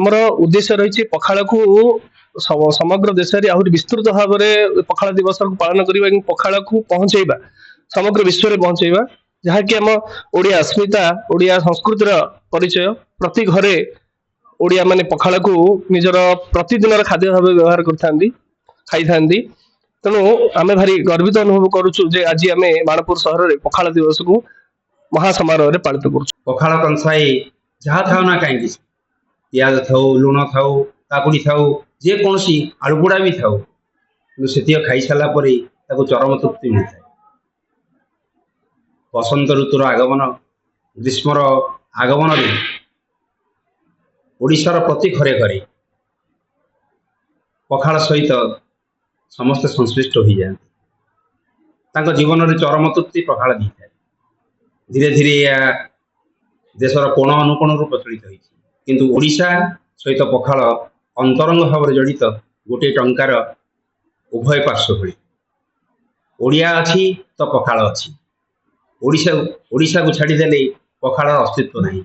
आमर उद्देश्य रही पखाड़ को समग्र देश में आहरी विस्तृत भाव में पखाड़ दिवस को पालन करने पखाड़ को पहुंचेबा समग्र विश्व में पहुंचेबा जहाँकि आम ओडिया अस्मिता ओडिया संस्कृतिर परिचय प्रति घरे ओडिया माने पखाड़ को निजर प्रतिदिन खाद्य भाव व्यवहार करथांदी खाई थांदी तेणु आमे भारी गर्वित अनुभव करुचु जे आज आमे बाणपुर सहर में पखाड़ दिवस को महासमारोह रे पालित करुचु। पखाड़ कंसाई जहाँ थाउ ना कहीं पियाज थाउ लुण थाउ काकुड़ी थाउ जे कौन आलुपोड़ा भी थाउ से खाई सारा चरम तृप्ति मिलता है। बसंत ऋतुर आगमन ग्रीष्मर आगमन ओडिशार प्रति घरे घरे पखाड़ सहित समस्ते संश्लिष्ट हो जाते जीवन में चरम तृप्ति पखाड़ दी था। धीरे धीरे यह देशर कोण अनुकोण प्रचलित होती ओडिशा सहित पखाड़ अंतरंग भाव जड़ित गोटे टंकार उभय पार्श्व भली ओडिया अच्छी तो पखाड़ अच्छी ओडिशा को छाड़देले पखाड़ अस्तित्व नहीं।